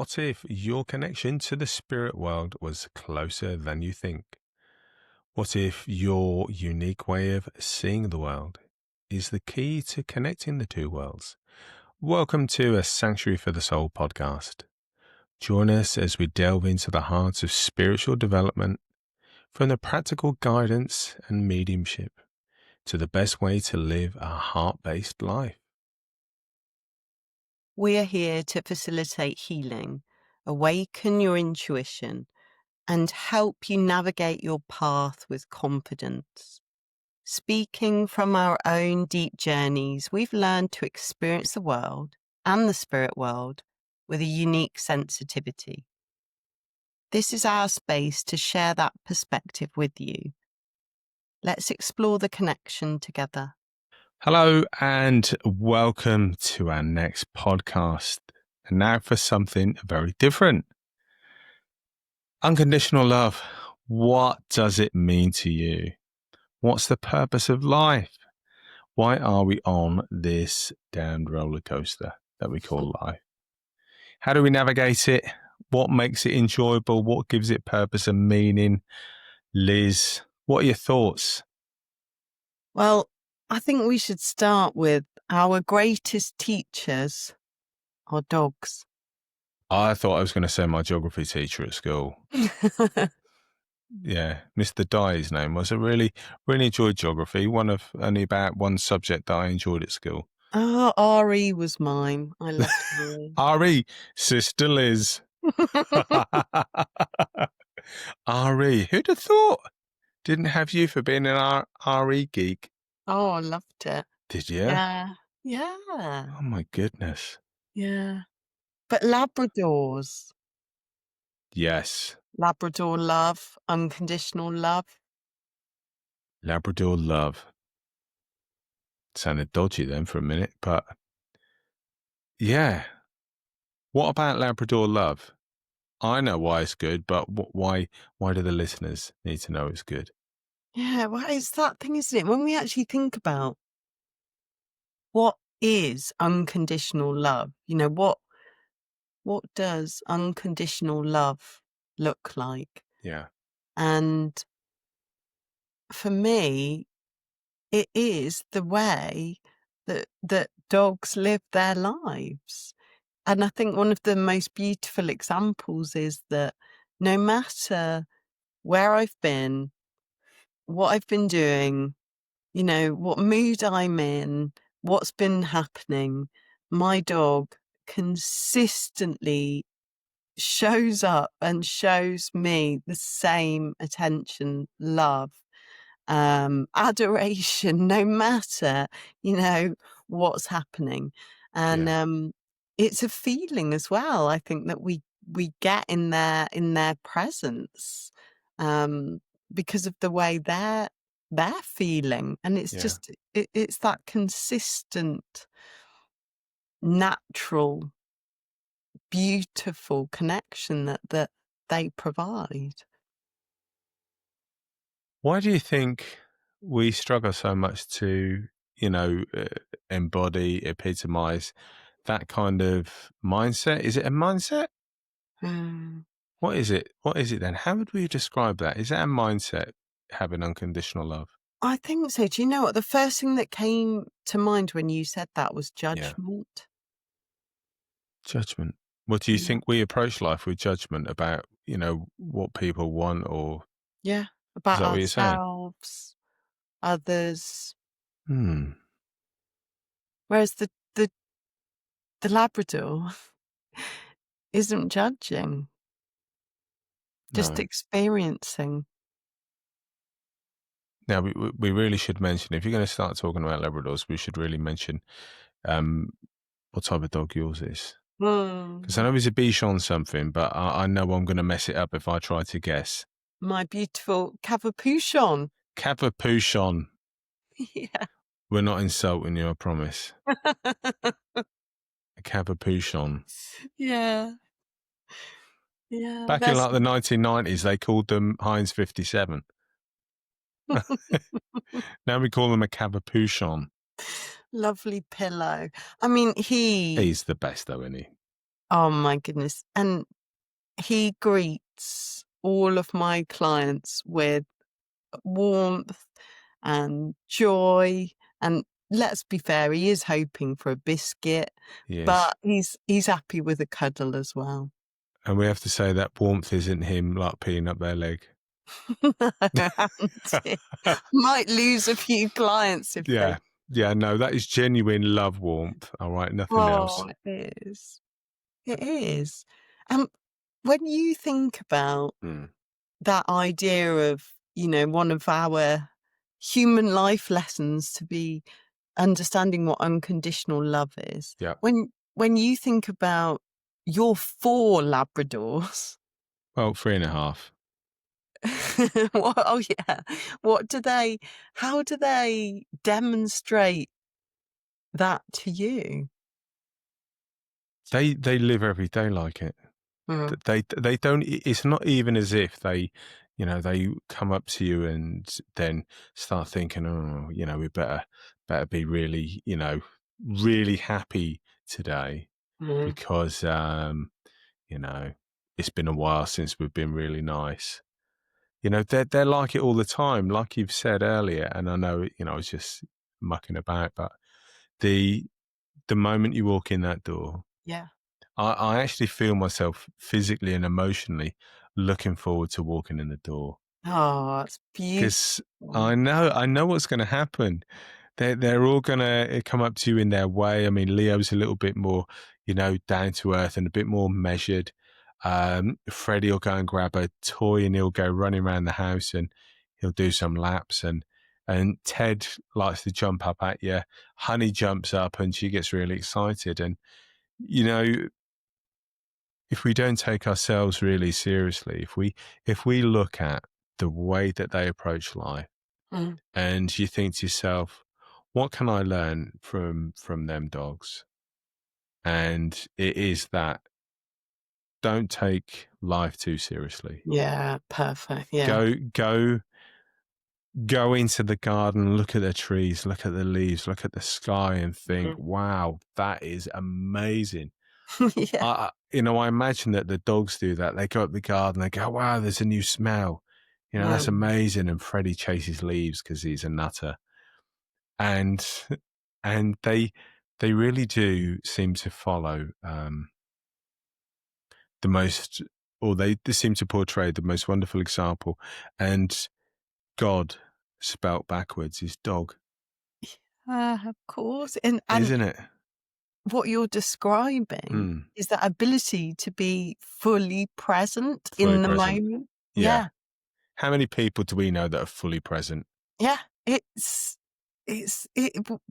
What if your connection to the spirit world was closer than you think? What if your unique way of seeing the world is the key to connecting the two worlds? Welcome to a Sanctuary for the Soul podcast. Join us as we delve into the heart of spiritual development, from the practical guidance and mediumship to the best way to live a heart-based life. We are here to facilitate healing, awaken your intuition, and help you navigate your path with confidence. Speaking from our own deep journeys, we've learned to experience the world and the spirit world with a unique sensitivity. This is our space to share that perspective with you. Let's explore the connection together. Hello and welcome to our next podcast. And now for something very different. Unconditional love. What does it mean to you? What's the purpose of life? Why are we on this damned roller coaster that we call life? How do we navigate it? What makes it enjoyable? What gives it purpose and meaning? Liz, what are your thoughts? Well, I think we should start with our greatest teachers are dogs. I thought I was going to say my geography teacher at school. Yeah, Mr. Dye's name was. I really enjoyed geography. One of only about one subject that I enjoyed at school. RE was mine. I loved RE. RE, Sister Liz. RE, who'd have thought? Didn't have you for being an RE geek. Oh, I loved it. Did you? Yeah. Oh my goodness. Yeah. But Labradors. Yes. Labrador love, unconditional love. Labrador love. Sounded dodgy then for a minute, but yeah. What about Labrador love? I know why it's good, but why do the listeners need to know it's good? Yeah, well, it's that thing, isn't it? When we actually think about what is unconditional love, what does unconditional love look like? Yeah. And for me, it is the way that dogs live their lives. And I think one of the most beautiful examples is that no matter where I've been, what I've been doing, what mood I'm in, what's been happening, my dog consistently shows up and shows me the same attention, love, adoration, no matter, what's happening. And it's a feeling as well, I think, that we get in their presence, because of the way they're feeling. And it's just it's that consistent, natural, beautiful connection that they provide. Why do you think we struggle so much to, embody, epitomize that kind of mindset? Is it a mindset? Mm. What is it? What is it then? How would we describe that? Is that a mindset, having unconditional love? I think so. Do you know what? The first thing that came to mind when you said that was Yeah. judgment. Judgment. What do you Yeah. think we approach life with judgment about, what people want, or Yeah. is About that what you're saying? ourselves, others. Hmm. Whereas the Labrador isn't judging, just No. experiencing. Now, we really should mention, if you're going to start talking about Labradors, we should really mention what type of dog yours is. Because I know he's a Bichon something, but I know I'm going to mess it up if I try to guess. My beautiful Cavapuchon. Cavapuchon. Yeah. We're not insulting you, I promise. A Cavapuchon. Yeah. Yeah. Back in like the 1990s, they called them Heinz 57. Now we call them a Cavapuchon. Lovely pillow. I mean, He's the best though, isn't he? Oh my goodness. And he greets all of my clients with warmth and joy. And let's be fair, he is hoping for a biscuit, Yes. but he's happy with a cuddle as well. And we have to say that warmth isn't him like peeing up their leg. No, Andy. Might lose a few clients if they. Yeah. Yeah, no, that is genuine love warmth. All right, nothing else. Oh, it is. It is. Um, when you think about Mm. that idea of, one of our human life lessons to be understanding what unconditional love is. Yeah. When you think about your 4 Labradors, Well, 3.5. oh yeah, what do they how do they demonstrate that to you? They live every day like it. Mm, They don't. It's not even as if they, they come up to you and then start thinking, oh, we better be really, really happy today mm, because you know it's been a while since we've been really nice. They're like it all the time, like you've said earlier. And I know, I was just mucking about, but the the moment you walk in that door, yeah. I actually feel myself physically and emotionally looking forward to walking in the door Oh, it's because beautiful. I know what's going to happen. They're all going to come up to you in their way. I mean, Leo's a little bit more, down to earth and a bit more measured. Freddie will go and grab a toy and he'll go running around the house and he'll do some laps and Ted likes to jump up at you. Honey jumps up and she gets really excited and you know if we don't take ourselves really seriously, if we look at the way that they approach life Mm, and you think to yourself, what can I learn from them dogs? And it is that don't take life too seriously. yeah, perfect, yeah. Go into the garden, look at the trees, look at the leaves, look at the sky and think, Mm. wow, that is amazing. Yeah, I imagine that the dogs do that. They go up the garden, they go, wow, there's a new smell. That's mm, amazing. And Freddie chases leaves because he's a nutter. And and they really do seem to follow the most, or they seem to portray the most wonderful example. And God, spelt backwards, is dog, of course, and isn't it? what you're describing Mm, is that ability to be fully present fully in the present. moment. Yeah. Yeah, How many people do we know that are fully present? yeah, it's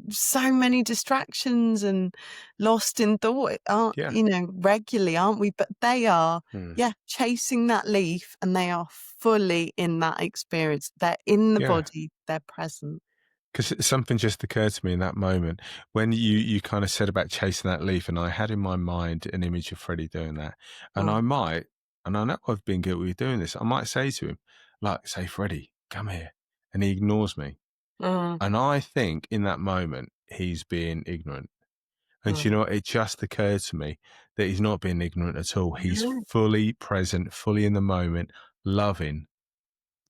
so many distractions and lost in thought, Yeah. regularly, aren't we? But they are, Mm, yeah, chasing that leaf, and they are fully in that experience. They're in the yeah. body, they're present. Because something just occurred to me in that moment when you kind of said about chasing that leaf, and I had in my mind an image of Freddie doing that, and Mm, and I know I've been guilty of doing this. I might say to him, like, say, Freddie, come here, and he ignores me, mm, and I think in that moment he's being ignorant. And do mm. you know what? It just occurred to me that he's not being ignorant at all. He's Yeah. fully present, fully in the moment, loving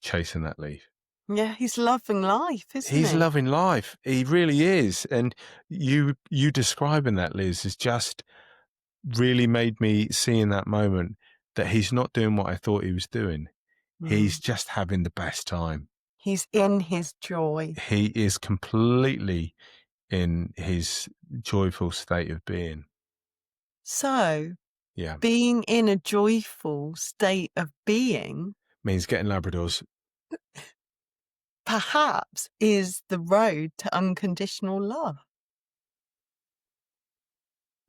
chasing that leaf. Yeah, he's loving life, isn't He's he? loving life. He really is. And you describing that, Liz, has just really made me see in that moment that he's not doing what I thought he was doing. Mm. He's just having the best time. He's in his joy. He is completely in his joyful state of being. So, Yeah. being in a joyful state of being Means getting Labradors. perhaps is the road to unconditional love.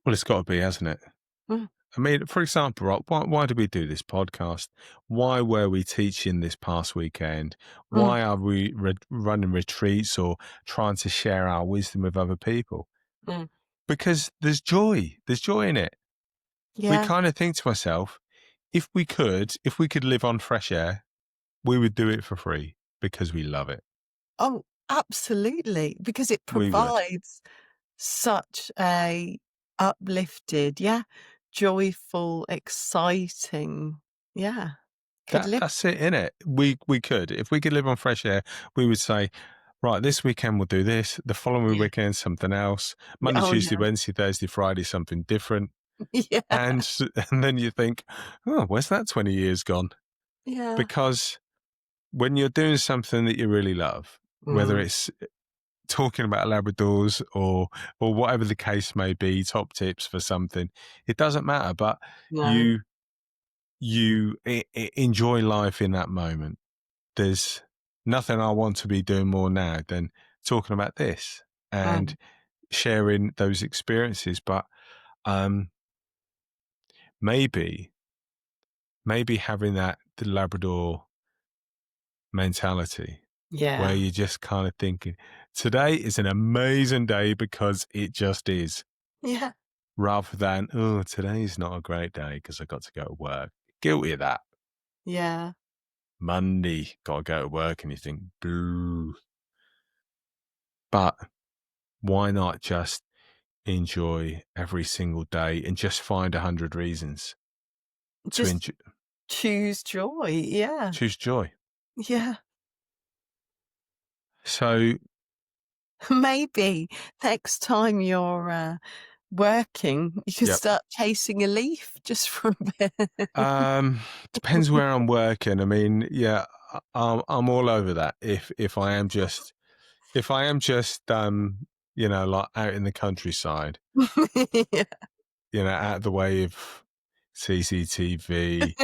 Well, it's got to be, hasn't it? Mm, I mean, for example, right, why do we do this podcast? Why were we teaching this past weekend? mm, Why are we running retreats or trying to share our wisdom with other people? mm. Because there's joy. There's joy in it. We Yeah. kind of think to ourselves, if we could live on fresh air, we would do it for free because we love it. Oh, absolutely, because it We would. provides such a uplifted, yeah, joyful, exciting. Yeah, could live. That's it, innit? We could. If we could live on fresh air, we would say, right, this weekend we'll do this, the following Yeah. weekend something else, Yeah. Monday, Oh, Tuesday, yeah. Wednesday, Thursday, Friday, something different. Yeah. And then you think, oh, where's that 20 years gone? Yeah. Because when you're doing something that you really love, whether Mm. it's talking about Labradors or whatever the case may be, top tips for something, it doesn't matter. But No. you enjoy life in that moment. There's nothing I want to be doing more now than talking about this and Mm. sharing those experiences. But um, maybe having the Labrador mentality where Yeah. you're just kind of thinking, today is an amazing day because it just is, Yeah. rather than, oh, today's not a great day because I got to go to work. Guilty of that. Yeah. Monday, got to go to work, and you think, boo. But why not just enjoy every single day and just find 100 reasons to Just choose joy. Yeah. choose joy? Yeah. So, Maybe next time you're working, you could yep. start chasing a leaf just for a bit. Depends where I'm working. I mean, yeah, I'm all over that. If I am just like out in the countryside, Yeah. out of the way of CCTV,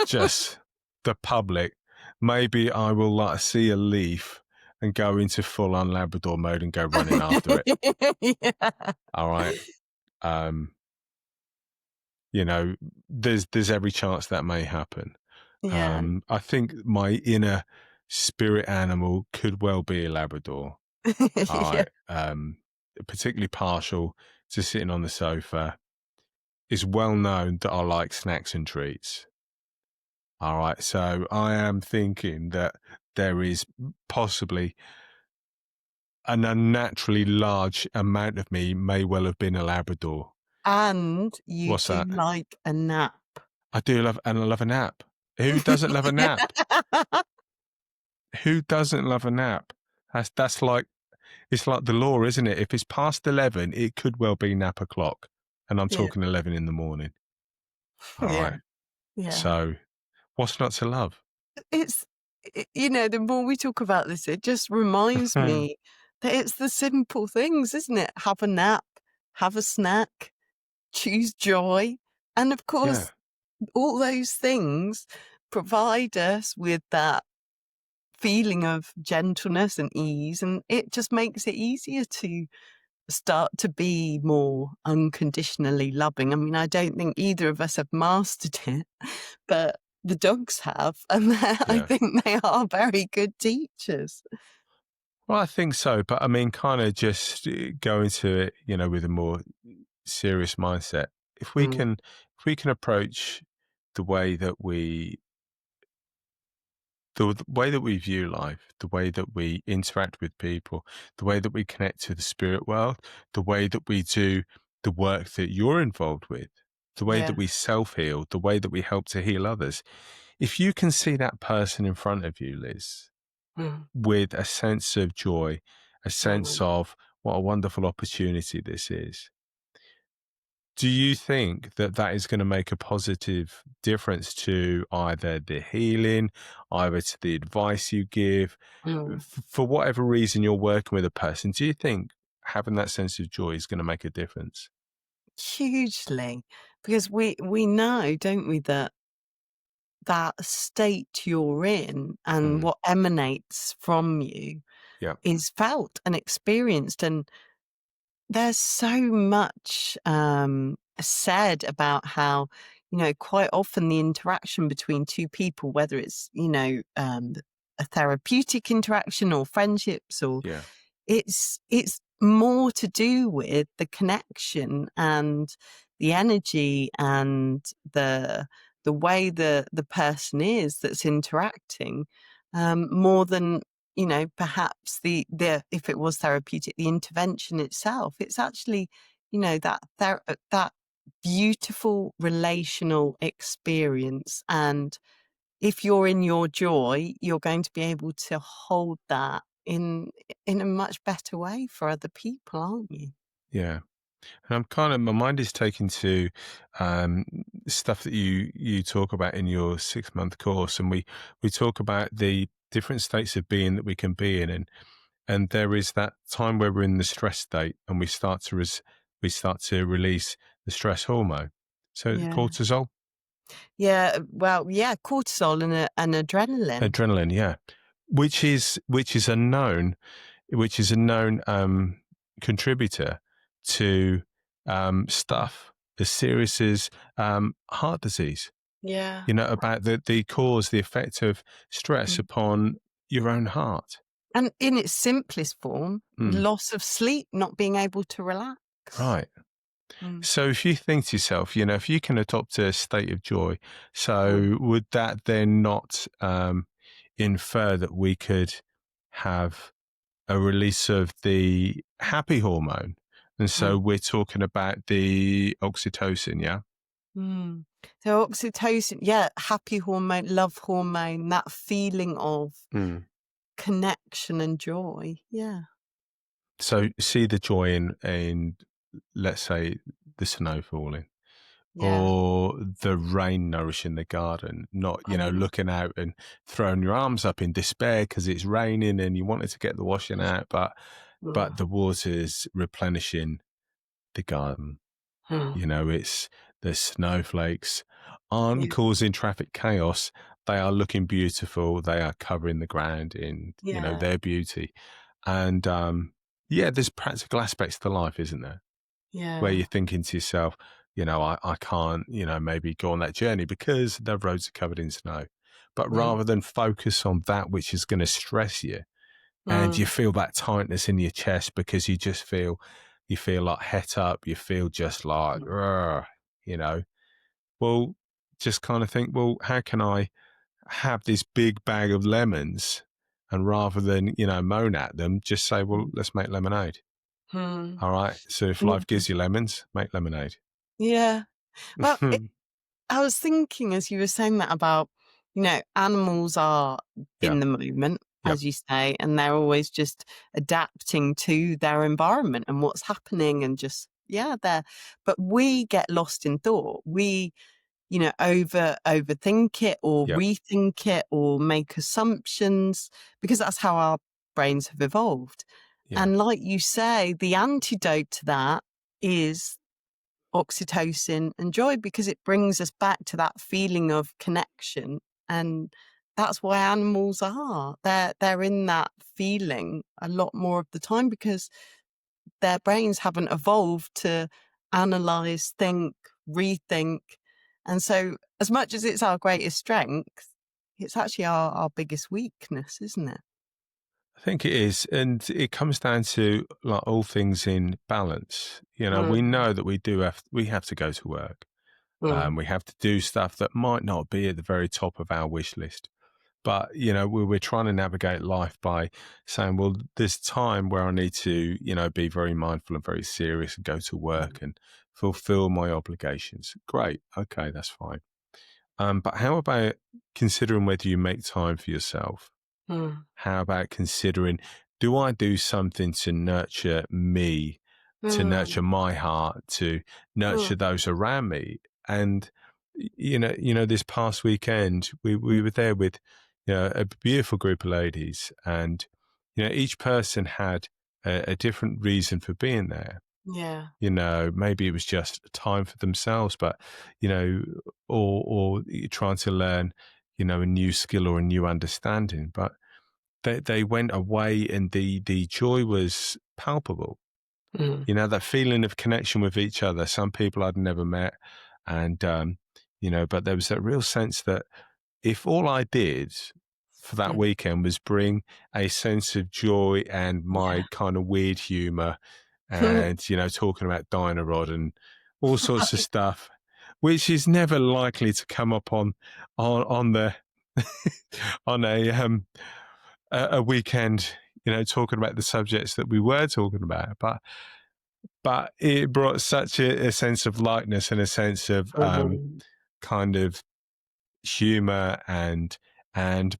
just the public, maybe I will like see a leaf and go into full on Labrador mode and go running after it. Yeah. All right. Um, there's every chance that may happen. Yeah. I think my inner spirit animal could well be a Labrador. All Yeah. right. Particularly partial to sitting on the sofa. It's well known that I like snacks and treats. All right. So I am thinking that there is possibly an unnaturally large amount of me may well have been a Labrador. And you What's do that? like a nap. I do love, and I love a nap. Who doesn't love a nap? Who doesn't love a nap? That's like, it's like the law, isn't it? If it's past 11, it could well be nap o'clock. And I'm Yeah. talking 11 in the morning. All Yeah. right. Yeah. So what's not to love? It's the more we talk about this, it just reminds me that it's the simple things, isn't it? Have a nap, have a snack, choose joy. And of Yeah. course, all those things provide us with that feeling of gentleness and ease. And it just makes it easier to start to be more unconditionally loving. I mean, I don't think either of us have mastered it, but the dogs have, and I Yeah. think they are very good teachers. Well, I think so. But I mean, kind of just go into it, with a more serious mindset. If we Mm, can, if we can approach the way that we the way that we view life, the way that we interact with people, the way that we connect to the spirit world, the way that we do the work that you're involved with, the way yeah. that we self heal, the way that we help to heal others. If you can see that person in front of you, Liz, Mm, with a sense of joy, a sense mm. of what a wonderful opportunity this is, do you think that that is going to make a positive difference to either the healing, either to the advice you give? Mm. For whatever reason you're working with a person, do you think having that sense of joy is going to make a difference? Hugely, because we know, don't we, that that state you're in and Mm, what emanates from you yeah, is felt and experienced. And there's so much said about how, quite often the interaction between two people, whether it's, a therapeutic interaction or friendships, or yeah, it's more to do with the connection and the energy and the way the person is that's interacting, more than perhaps the if it was therapeutic, the intervention itself. It's actually that beautiful relational experience. And if you're in your joy, you're going to be able to hold that in a much better way for other people, aren't you? Yeah. And I'm kind of, my mind is taken to um, stuff that you talk about in your 6 month course, and we talk about the different states of being that we can be in, and there is that time where we're in the stress state, and we start to release the stress hormone, so Yeah. cortisol, Yeah. Well, yeah, cortisol and adrenaline. adrenaline, yeah, which is a known contributor to stuff as serious as heart disease. Yeah. You know, about the cause, the effect of stress Mm. upon your own heart. And in its simplest form, Mm, loss of sleep, not being able to relax. right. Mm. So if you think to yourself, you know, if you can adopt a state of joy, Mm. so would that then not infer that we could have a release of the happy hormone? And so Mm. we're talking about the oxytocin, yeah? Mm. So oxytocin, yeah, happy hormone, love hormone, that feeling of Mm. connection and joy. Yeah. So see the joy in, let's say, the snow falling, Yeah. or the rain nourishing the garden, not, you know, Mm. looking out and throwing your arms up in despair because it's raining and you wanted to get the washing out, but Mm. the water's replenishing the garden. Mm. You know, it's the snowflakes aren't Yeah. causing traffic chaos. They are looking beautiful. They are covering the ground in, you know, Yeah. their beauty. And yeah, there's practical aspects to life, isn't there? Where Yeah. you're thinking to yourself, you know, I can't, you know, maybe go on that journey because the roads are covered in snow. But Mm. rather than focus on that which is going to stress you, and you Mm. feel that tightness in your chest because you feel like het up, you feel just like, Mm. "Ugh," you know, well, just kind of think, well, how can I have this big bag of lemons? And rather than, you know, moan at them, just say, well, Mm. let's make lemonade. Mm. All right. So if life Mm. gives you lemons, make lemonade. Yeah. Well, I was thinking as you were saying that about, animals are Yeah. in the moment, Yep. as you say, and they're always just adapting to their environment and what's happening and just, yeah, there. But we get lost in thought. We, overthink it or Yep. rethink it or make assumptions because that's how our brains have evolved. Yeah. And like you say, the antidote to that is oxytocin and joy because it brings us back to that feeling of connection. And that's why animals are. They're in that feeling a lot more of the time because their brains haven't evolved to analyze, think, rethink. And so as much as it's our greatest strength, it's actually our biggest weakness, isn't it? I think it is. And it comes down to like all things in balance. You know, we Mm. know that we have to go to work. Mm. We have to do stuff that might not be at the very top of our wish list. But, you know, we're trying to navigate life by saying, well, there's time where I need to, you know, be very mindful and very serious and go to Mm. work and fulfill my obligations. Great. Okay, that's fine. But how about considering whether you make time for yourself? Mm. How about considering, do I do something to nurture me, to nurture Mm. my heart, to nurture Mm. those around me? And this past weekend we Mm. were there with, you know, a beautiful group of ladies, and you know, each person had a different reason for being there. Yeah. You know, maybe it was just time for themselves, but you know, or trying to learn, you know, a new skill or a new understanding, but they went away and the joy was palpable. Mm. You know, that feeling of connection with each other. Some people I'd never met, and you know, but there was that real sense that if all I did for that Mm. weekend was bring a sense of joy and Yeah. my kind of weird humor, and you know, talking about Dynarod and all sorts of stuff, which is never likely to come up on the on a weekend, you know, talking about the subjects that we were talking about. But but it brought such a sense of lightness and a sense of Mhm. kind of humor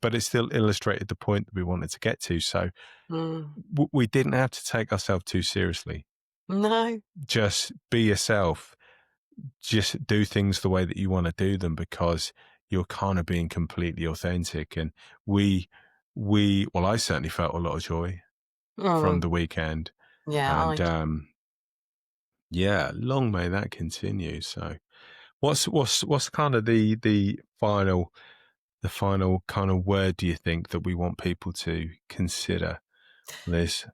but it still illustrated the point that we wanted to get to. So Mm. we didn't have to take ourselves too seriously. No. Just be yourself. Just do things the way that you want to do them, because you're kind of being completely authentic. And well, I certainly felt a lot of joy from Mm. the weekend. Yeah, And I yeah, long may that continue. So what's kind of the final kind of word, do you think, that we want people to consider, Liz?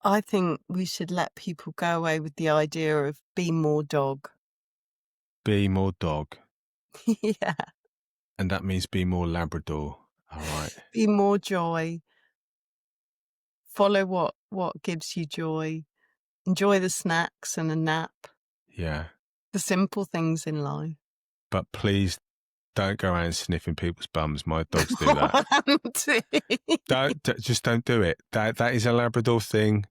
I think we should let people go away with the idea of be more dog. Be more dog. Yeah. And that means be more Labrador. All right. Be more joy. Follow what gives you joy. Enjoy the snacks and a nap. Yeah. The simple things in life. But please don't go around sniffing people's bums. My dogs do that. Just don't do it. That is a Labrador thing.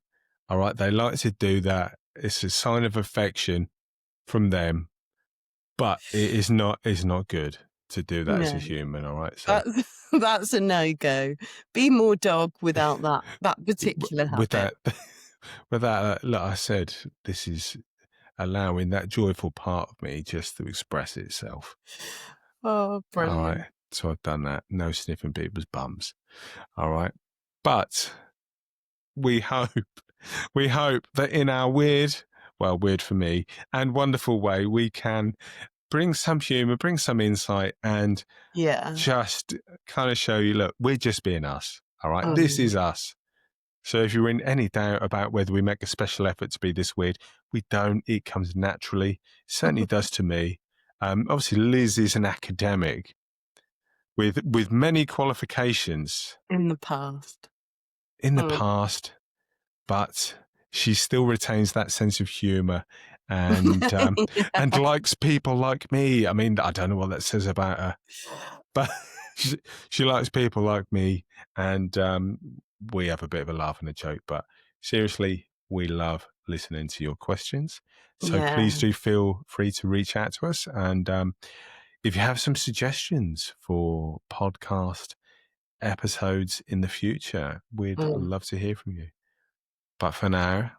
All right. They like to do that. It's a sign of affection from them, but it's not good to do that as a No, human. All right. So that's a no-go. Be more dog without that particular with habit. that, with that, like I said, this is allowing that joyful part of me just to express itself. Oh, All right. brilliant. So I've done that. No sniffing people's bums. All right. But we hope, we hope that in our weird for me, and wonderful way, we can bring some humor, bring some insight, and Yeah. just kind of show you, look, we're just being us. All right. This Mm. is us. So if you're in any doubt about whether we make a special effort to be this weird, we don't. It comes naturally. It certainly does to me. Obviously, Liz is an academic with many qualifications In the past. in the Mm. past, but she still retains that sense of humor and likes people like me. I mean, I don't know what that says about her, but she likes people like me, and we have a bit of a laugh and a joke. But seriously, we love listening to your questions. So please Yeah. do feel free to reach out to us. And if you have some suggestions for podcast episodes in the future, we'd Mm. love to hear from you. But for now,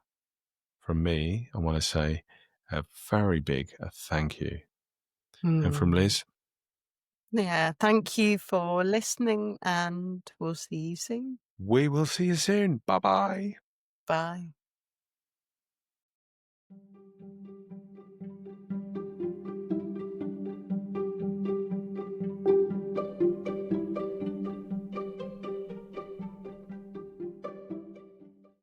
from me, I want to say a very big thank you. And from Mm. Liz, Yeah, thank you for listening, and we'll see you soon. we will see you soon. Bye bye. Bye.